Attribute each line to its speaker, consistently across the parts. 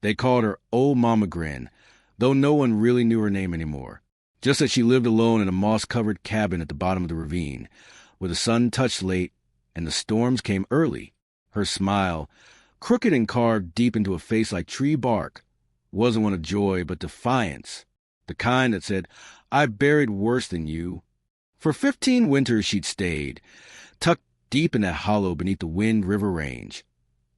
Speaker 1: They called her Old Mama Grin, though no one really knew her name anymore. Just that she lived alone in a moss-covered cabin at the bottom of the ravine, where the sun touched late and the storms came early. Her smile, crooked and carved deep into a face like tree bark, wasn't one of joy but defiance, the kind that said, "I've buried worse than you." For 15 winters she'd stayed, tucked deep in that hollow beneath the Wind River Range,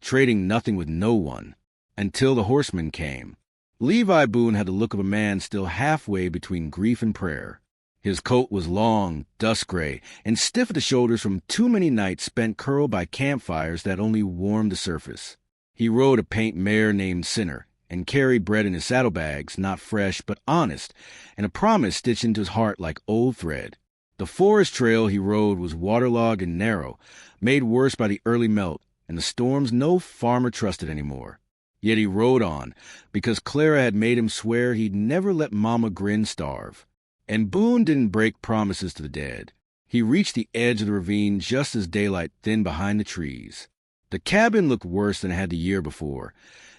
Speaker 1: trading nothing with no one, until the Horseman came. Levi Boone had the look of a man still halfway between grief and prayer. His coat was long, dust gray, and stiff at the shoulders from too many nights spent curled by campfires that only warmed the surface. He rode a paint mare named Sinner, and carried bread in his saddlebags, not fresh but honest, and a promise stitched into his heart like old thread. The forest trail he rode was waterlogged and narrow, made worse by the early melt and the storms no farmer trusted anymore. Yet he rode on, because Clara had made him swear he'd never let Mama Grin starve. And Boone didn't break promises to the dead. He reached the edge of the ravine just as daylight thinned behind the trees. The cabin looked worse than it had the year before.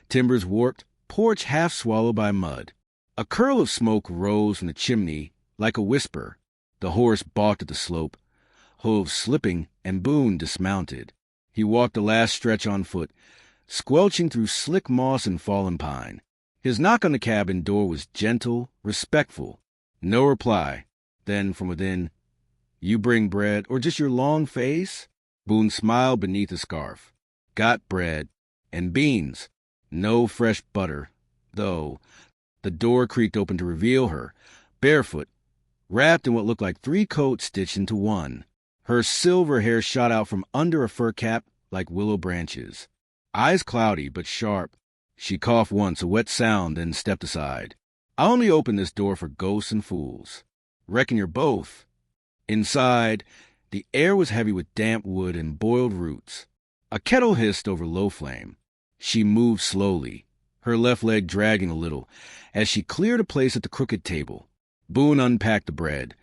Speaker 1: Timbers warped, porch half swallowed by mud. A curl of smoke rose from the chimney like a whisper. The horse balked at the slope, hooves slipping, and Boone dismounted. He walked the last stretch on foot, squelching through slick moss and fallen pine. His knock on the cabin door was gentle, respectful. No reply. Then, from within, "You bring bread, or just your long face?" Boone smiled beneath his scarf. "Got bread. And beans. No fresh butter, though." The door creaked open to reveal her, barefoot, wrapped in what looked like 3 coats stitched into one. Her silver hair shot out from under a fur cap like willow branches. Eyes cloudy but sharp. She coughed once, a wet sound, then stepped aside. "I only opened this door for ghosts and fools. Reckon you're both." Inside, the air was heavy with damp wood and boiled roots. A kettle hissed over low flame. She moved slowly, her left leg dragging a little, as she cleared a place at the crooked table. Boone unpacked the bread,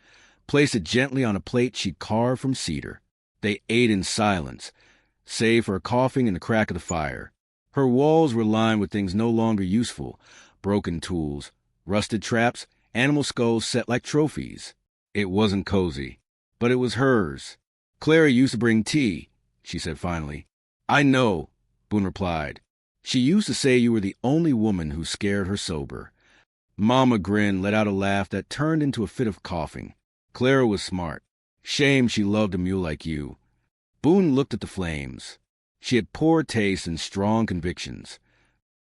Speaker 1: placed it gently on a plate she'd carved from cedar. They ate in silence, save for a coughing and the crack of the fire. Her walls were lined with things no longer useful, broken tools, rusted traps, animal skulls set like trophies. It wasn't cozy, but it was hers. "Clara used to bring tea," she said finally. "I know," Boone replied. "She used to say you were the only woman who scared her sober." Mama Grin let out a laugh that turned into a fit of coughing. "Clara was smart. Shame she loved a mule like you." Boone looked at the flames. She had poor taste and strong convictions.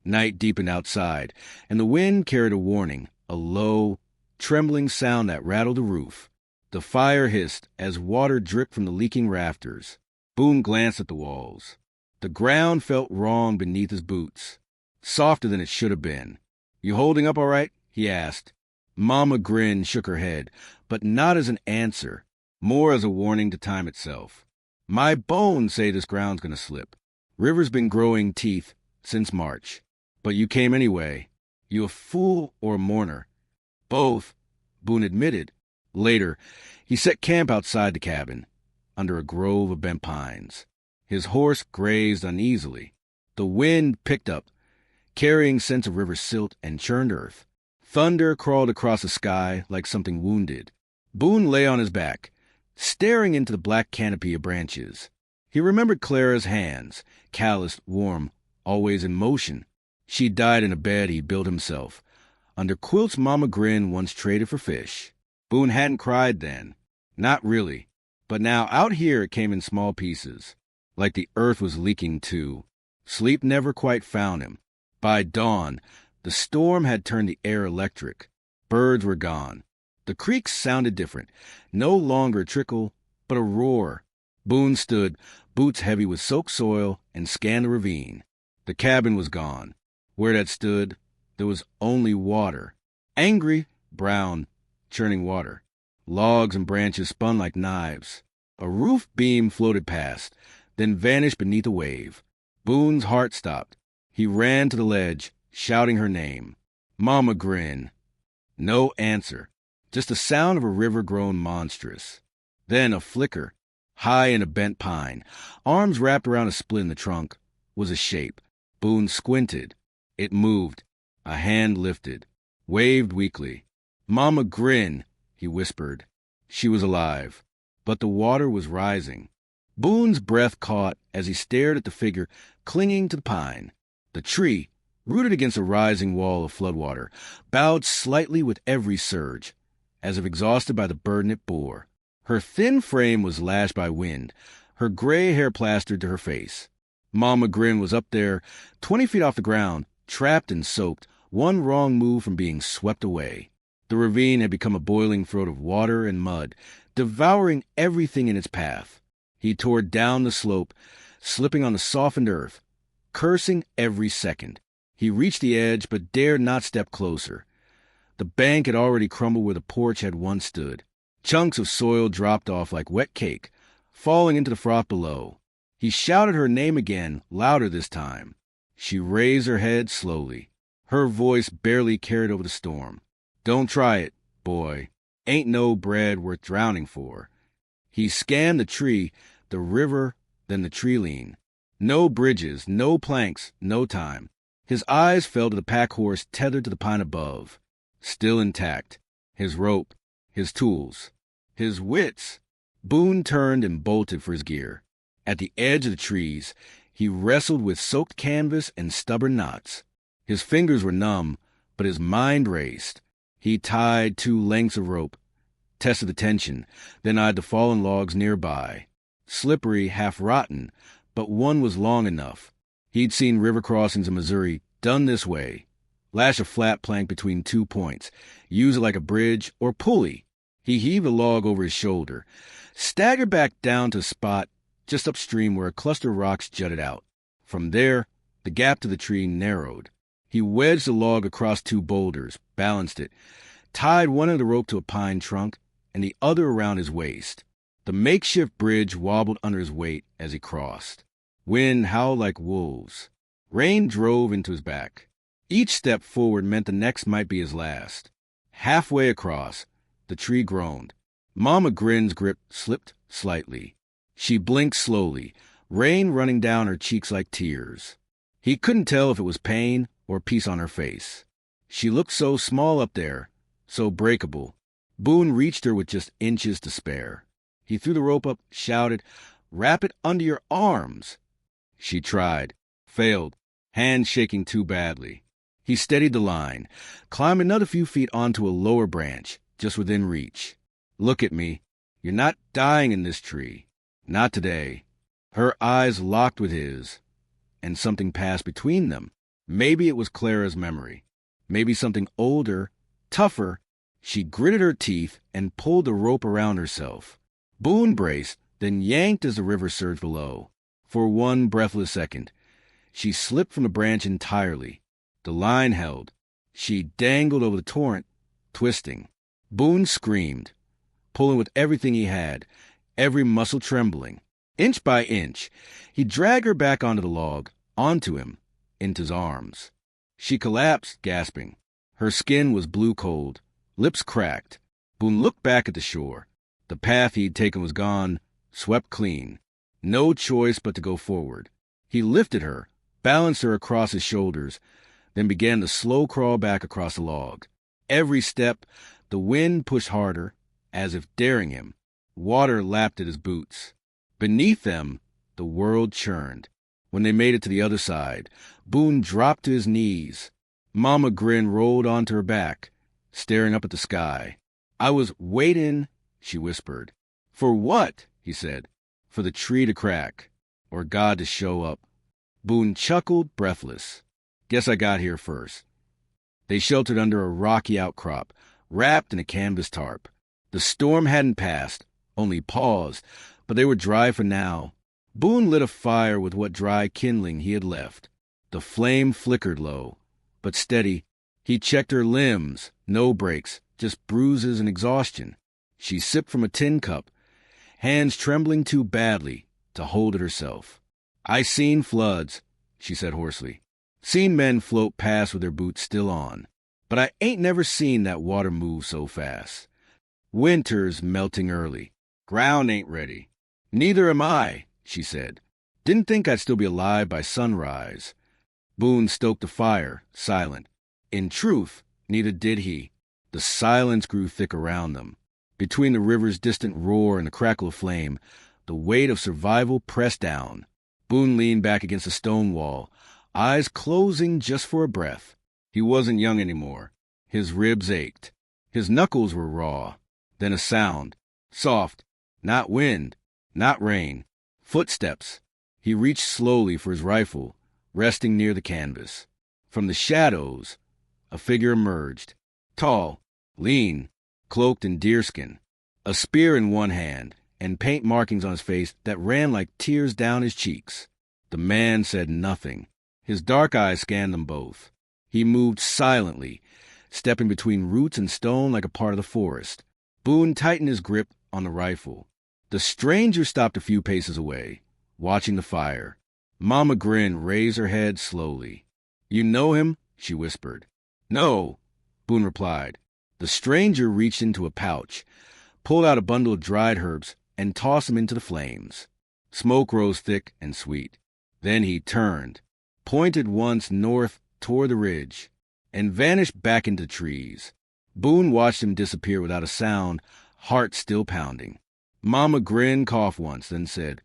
Speaker 1: Night deepened outside, and the wind carried a warning, a low, trembling sound that rattled the roof. The fire hissed as water dripped from the leaking rafters. Boone glanced at the walls. The ground felt wrong beneath his boots, softer than it should have been. "You holding up all right?" he asked. Mama Grin shook her head, but not as an answer, more as a warning to time itself. "My bones say this ground's going to slip. River's been growing teeth since March. But you came anyway. You a fool or a mourner?" "Both," Boone admitted. Later, he set camp outside the cabin, under a grove of bent pines. His horse grazed uneasily. The wind picked up, carrying scents of river silt and churned earth. Thunder crawled across the sky like something wounded. Boone lay on his back, staring into the black canopy of branches. He remembered Clara's hands, calloused, warm, always in motion. She died in a bed he'd built himself, under quilts Mama Grin once traded for fish. Boone hadn't cried then. Not really. But now out here it came in small pieces, like the earth was leaking too. Sleep never quite found him. By dawn, the storm had turned the air electric. Birds were gone. The creeks sounded different, no longer a trickle, but a roar. Boone stood, boots heavy with soaked soil, and scanned the ravine. The cabin was gone. Where it had stood, there was only water. Angry, brown, churning water. Logs and branches spun like knives. A roof beam floated past, then vanished beneath a wave. Boone's heart stopped. He ran to the ledge, shouting her name. Mama Grin. No answer, just the sound of a river grown monstrous. Then a flicker, high in a bent pine, arms wrapped around a split in the trunk, was a shape. Boone squinted. It moved. A hand lifted, waved weakly. "Mama Grin," he whispered. She was alive, but the water was rising. Boone's breath caught as he stared at the figure clinging to the pine. The tree, rooted against a rising wall of floodwater, bowed slightly with every surge, as if exhausted by the burden it bore. Her thin frame was lashed by wind, her gray hair plastered to her face. Mama Grin was up there, 20 feet off the ground, trapped and soaked, one wrong move from being swept away. The ravine had become a boiling throat of water and mud, devouring everything in its path. He tore down the slope, slipping on the softened earth, cursing every second. He reached the edge, but dared not step closer. The bank had already crumbled where the porch had once stood. Chunks of soil dropped off like wet cake, falling into the froth below. He shouted her name again, louder this time. She raised her head slowly. Her voice barely carried over the storm. "Don't try it, boy. Ain't no bread worth drowning for." He scanned the tree, the river, then the tree lean. No bridges, no planks, no time. His eyes fell to the pack horse tethered to the pine above. Still intact. His rope, his tools, his wits. Boone turned and bolted for his gear. At the edge of the trees, he wrestled with soaked canvas and stubborn knots. His fingers were numb, but his mind raced. He tied 2 lengths of rope, tested the tension, then eyed the fallen logs nearby. Slippery, half-rotten, but one was long enough. He'd seen river crossings in Missouri done this way. Lash a flat plank between 2 points, use it like a bridge or pulley. He heaved a log over his shoulder, staggered back down to a spot just upstream where a cluster of rocks jutted out. From there, the gap to the tree narrowed. He wedged the log across 2 boulders, balanced it, tied one end of the rope to a pine trunk and the other around his waist. The makeshift bridge wobbled under his weight as he crossed. Wind howled like wolves. Rain drove into his back. Each step forward meant the next might be his last. Halfway across, the tree groaned. Mama Grin's grip slipped slightly. She blinked slowly, rain running down her cheeks like tears. He couldn't tell if it was pain or peace on her face. She looked so small up there, so breakable. Boone reached her with just inches to spare. He threw the rope up, shouted, "Wrap it under your arms." She tried, failed, hands shaking too badly. He steadied the line, climbed another few feet onto a lower branch, just within reach. "Look at me. You're not dying in this tree. Not today." Her eyes locked with his, and something passed between them. Maybe it was Clara's memory. Maybe something older, tougher. She gritted her teeth and pulled the rope around herself. Boone braced, then yanked as the river surged below. For one breathless second, she slipped from the branch entirely. The line held. She dangled over the torrent, twisting. Boone screamed, pulling with everything he had, every muscle trembling. Inch by inch, he dragged her back onto the log, onto him, into his arms. She collapsed, gasping. Her skin was blue cold, lips cracked. Boone looked back at the shore. The path he'd taken was gone, swept clean. No choice but to go forward. He lifted her, balanced her across his shoulders, then began to slow crawl back across the log. Every step, the wind pushed harder, as if daring him. Water lapped at his boots. Beneath them, the world churned. When they made it to the other side, Boone dropped to his knees. Mama Grin rolled onto her back, staring up at the sky. "I was waiting," she whispered. "For what?" he said. "For the tree to crack, or God to show up." Boone chuckled, breathless. "Guess I got here first." They sheltered under a rocky outcrop, wrapped in a canvas tarp. The storm hadn't passed, only paused, but they were dry for now. Boone lit a fire with what dry kindling he had left. The flame flickered low, but steady. He checked her limbs, no breaks, just bruises and exhaustion. She sipped from a tin cup, hands trembling too badly to hold it herself. "I seen floods," she said hoarsely. "Seen men float past with their boots still on. But I ain't never seen that water move so fast. Winter's melting early. Ground ain't ready." "Neither am I," she said. "Didn't think I'd still be alive by sunrise." Boone stoked the fire, silent. In truth, neither did he. The silence grew thick around them. Between the river's distant roar and the crackle of flame, the weight of survival pressed down. Boone leaned back against a stone wall, eyes closing just for a breath. He wasn't young anymore. His ribs ached. His knuckles were raw. Then a sound. Soft. Not wind. Not rain. Footsteps. He reached slowly for his rifle, resting near the canvas. From the shadows, a figure emerged. Tall, lean, cloaked in deerskin, a spear in one hand, and paint markings on his face that ran like tears down his cheeks. The man said nothing. His dark eyes scanned them both. He moved silently, stepping between roots and stone like a part of the forest. Boone tightened his grip on the rifle. The stranger stopped a few paces away, watching the fire. Mama Grin raised her head slowly. "You know him?" she whispered. "No," Boone replied. The stranger reached into a pouch, pulled out a bundle of dried herbs, and tossed them into the flames. Smoke rose thick and sweet. Then he turned, pointed once north toward the ridge, and vanished back into the trees. Boone watched him disappear without a sound, heart still pounding. Mama Grin coughed once, then said,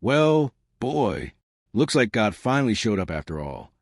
Speaker 1: "Well, boy, looks like God finally showed up after all."